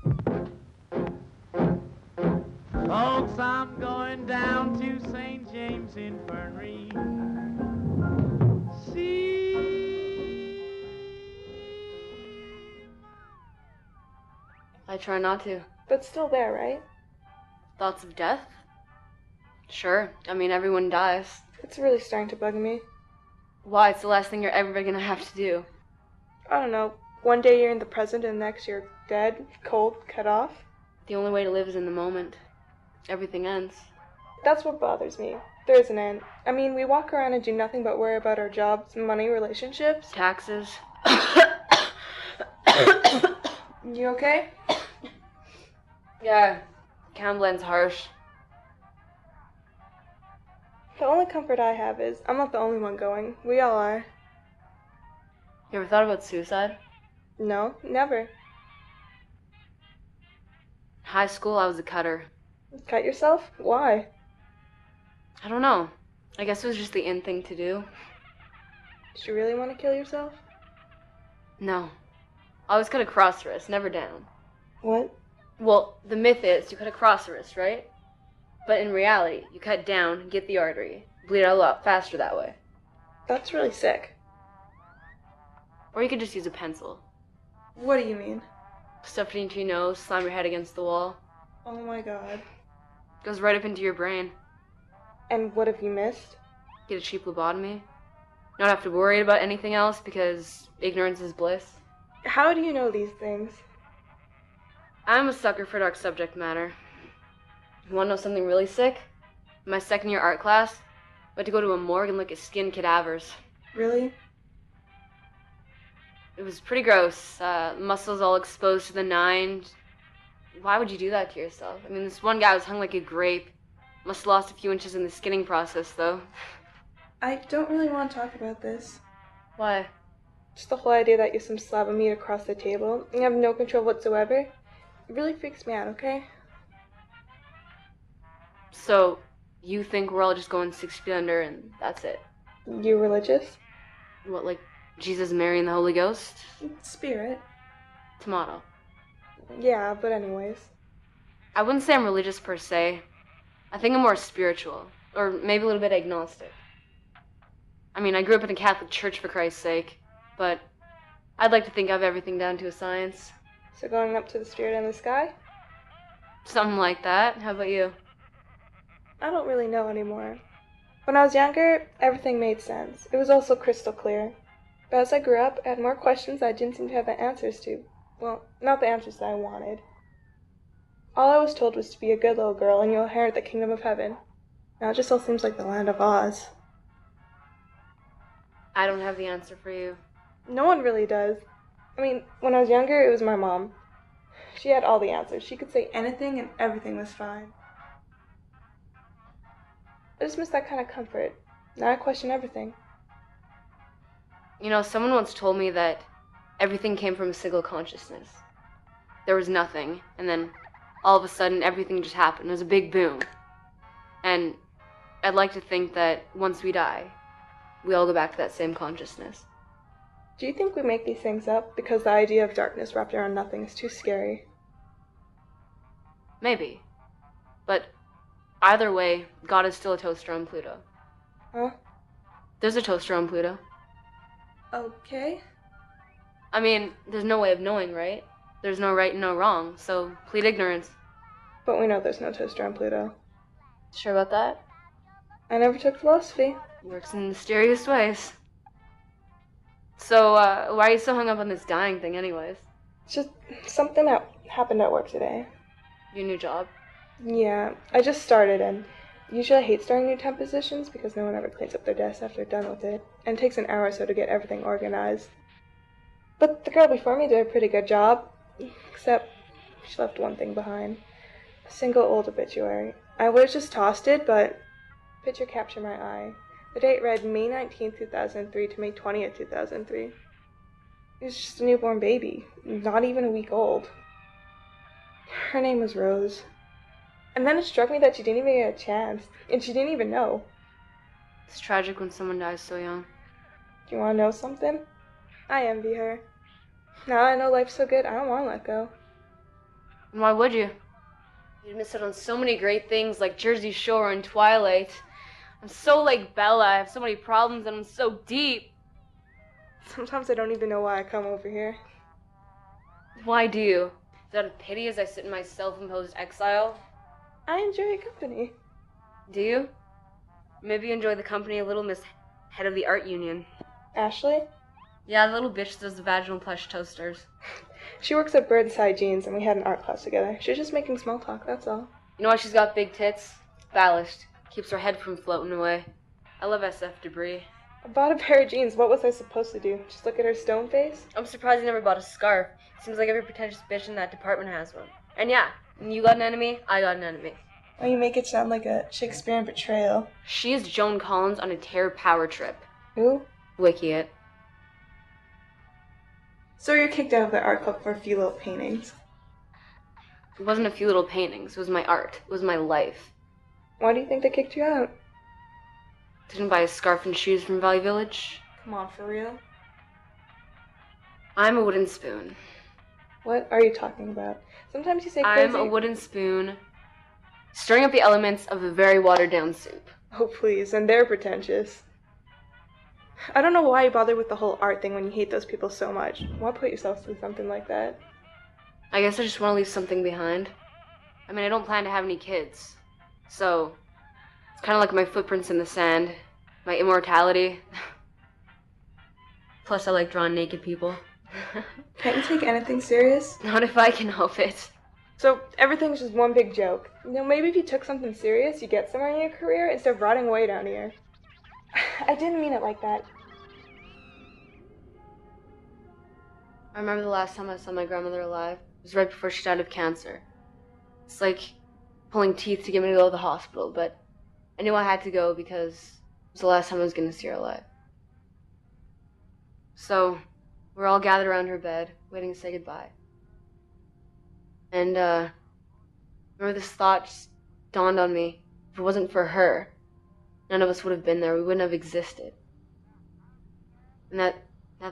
Folks, I'm going down to St. James Infirmary. I try not to. But still there, right? Thoughts of death? Sure. I mean, everyone dies. It's really starting to bug me. Why? It's the last thing you're ever gonna have to do. I don't know. One day you're in the present and the next you're dead, cold, cut off. The only way to live is in the moment. Everything ends. That's what bothers me. There is an end. I mean, we walk around and do nothing but worry about our jobs, money, relationships. Taxes. You okay? Yeah. Camblend's harsh. The only comfort I have is I'm not the only one going. We all are. You ever thought about suicide? No, never. High school, I was a cutter. Cut yourself? Why? I don't know. I guess it was just the in thing to do. Did you really want to kill yourself? No. I always cut across the wrist, never down. What? Well, the myth is you cut across the wrist, right? But in reality, you cut down, get the artery, bleed out a lot faster that way. That's really sick. Or you could just use a pencil. What do you mean? Stuff it into your nose, slam your head against the wall. Oh my god. Goes right up into your brain. And what have you missed? Get a cheap lobotomy. Not have to worry about anything else because ignorance is bliss. How do you know these things? I'm a sucker for dark subject matter. You want to know something really sick? In my second year art class, we had to go to a morgue and look at skinned cadavers. Really? It was pretty gross. Muscles all exposed to the nine. Why would you do that to yourself? I mean, this one guy was hung like a grape. Must have lost a few inches in the skinning process, though. I don't really want to talk about this. Why? Just the whole idea that you're some slab of meat across the table and you have no control whatsoever. It really freaks me out, okay? So, you think we're all just going 6 feet under and that's it? You religious? What, like Jesus, Mary, and the Holy Ghost? Spirit. Tomato. Yeah, but anyways. I wouldn't say I'm religious per se. I think I'm more spiritual, or maybe a little bit agnostic. I mean, I grew up in a Catholic church for Christ's sake, but I'd like to think I have everything down to a science. So going up to the spirit in the sky? Something like that. How about you? I don't really know anymore. When I was younger, everything made sense. It was also crystal clear. But as I grew up, I had more questions I didn't seem to have the answers to. Well, not the answers that I wanted. All I was told was to be a good little girl and you'll inherit the kingdom of heaven. Now it just all seems like the land of Oz. I don't have the answer for you. No one really does. I mean, when I was younger, it was my mom. She had all the answers. She could say anything and everything was fine. I just miss that kind of comfort. Now I question everything. You know, someone once told me that everything came from a single consciousness. There was nothing, and then all of a sudden everything just happened. It was a big boom. And I'd like to think that once we die, we all go back to that same consciousness. Do you think we make these things up because the idea of darkness wrapped around nothing is too scary? Maybe. But either way, God is still a toaster on Pluto. Huh? There's a toaster on Pluto. Okay. I mean, there's no way of knowing, right? There's no right and no wrong, so plead ignorance. But we know there's no toaster on Pluto. Sure about that? I never took philosophy. Works in mysterious ways. So, why are you so hung up on this dying thing anyways? It's just something that happened at work today. Your new job? Yeah, I just started and usually I hate starting new temp positions because no one ever cleans up their desk after they're done with it. And it takes an hour or so to get everything organized. But the girl before me did a pretty good job. Except she left one thing behind. A single old obituary. I would have just tossed it, but the picture captured my eye. The date read May 19th, 2003 to May 20th, 2003. It was just a newborn baby, not even a week old. Her name was Rose. And then it struck me that she didn't even get a chance, and she didn't even know. It's tragic when someone dies so young. Do you want to know something? I envy her. Now I know life's so good, I don't want to let go. And why would you? You'd miss out on so many great things like Jersey Shore and Twilight. I'm so like Bella. I have so many problems and I'm so deep. Sometimes I don't even know why I come over here. Why do you? Is that a pity as I sit in my self-imposed exile? I enjoy your company. Do you? Maybe you enjoy the company of little Miss Head of the Art Union. Ashley? Yeah, the little bitch does the vaginal plush toasters. She works at Birdside Jeans and we had an art class together. She was just making small talk, that's all. You know why she's got big tits? Ballast. Keeps her head from floating away. I love SF debris. I bought a pair of jeans. What was I supposed to do? Just look at her stone face? I'm surprised you never bought a scarf. Seems like every pretentious bitch in that department has one. And yeah, you got an enemy, I got an enemy. Oh, you make it sound like a Shakespearean betrayal. She is Joan Collins on a terror power trip. Who? Wiki it. So you're kicked out of the art club for a few little paintings. It wasn't a few little paintings. It was my art. It was my life. Why do you think they kicked you out? Didn't buy a scarf and shoes from Valley Village. Come on, for real? I'm a wooden spoon. What are you talking about? Sometimes you say crazy... I'm a wooden spoon, stirring up the elements of a very watered-down soup. Oh, please, and they're pretentious. I don't know why you bother with the whole art thing when you hate those people so much. Why put yourself through something like that? I guess I just want to leave something behind. I mean, I don't plan to have any kids. So, it's kind of like my footprints in the sand, my immortality. Plus, I like drawing naked people. Can't you take anything serious? Not if I can help it. So, everything's just one big joke. You know, maybe if you took something serious, you'd get somewhere in your career instead of rotting away down here. I didn't mean it like that. I remember the last time I saw my grandmother alive. It was right before she died of cancer. It's like pulling teeth to get me to go to the hospital, but I knew I had to go because it was the last time I was going to see her alive. So, we're all gathered around her bed, waiting to say goodbye. And, I remember this thought just dawned on me. If it wasn't for her, none of us would have been there. We wouldn't have existed. And that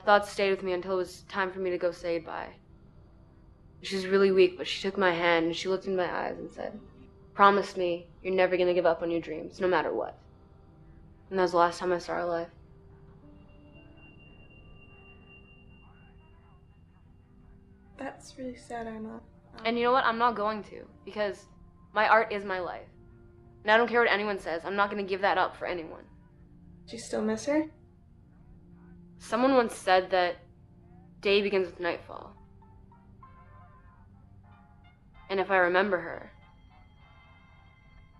thought stayed with me until it was time for me to go say goodbye. She was really weak, but she took my hand and she looked in my eyes and said, "Promise me you're never going to give up on your dreams, no matter what." And that was the last time I saw her alive. That's really sad, Emma. And you know what? I'm not going to, because my art is my life. And I don't care what anyone says. I'm not going to give that up for anyone. Do you still miss her? Someone once said that day begins with nightfall. And if I remember her,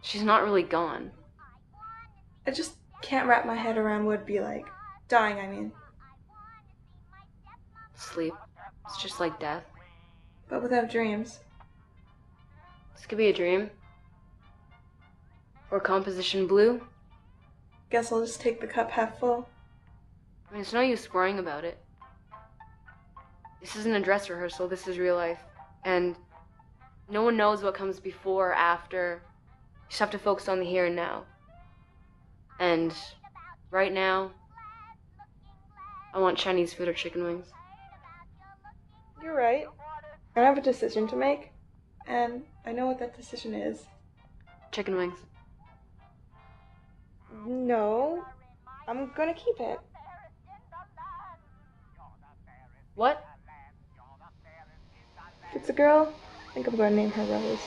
she's not really gone. I just can't wrap my head around what it'd be like. Dying, I mean. Sleep. It's just like death. But without dreams. This could be a dream. Or composition blue. Guess I'll just take the cup half full. I mean, it's no use worrying about it. This isn't a dress rehearsal, this is real life. And no one knows what comes before or after. You just have to focus on the here and now. And right now, I want Chinese food or chicken wings. You're right. I have a decision to make, and I know what that decision is. Chicken wings. No, I'm gonna keep it. What? If it's a girl, I think I'm gonna name her Rose.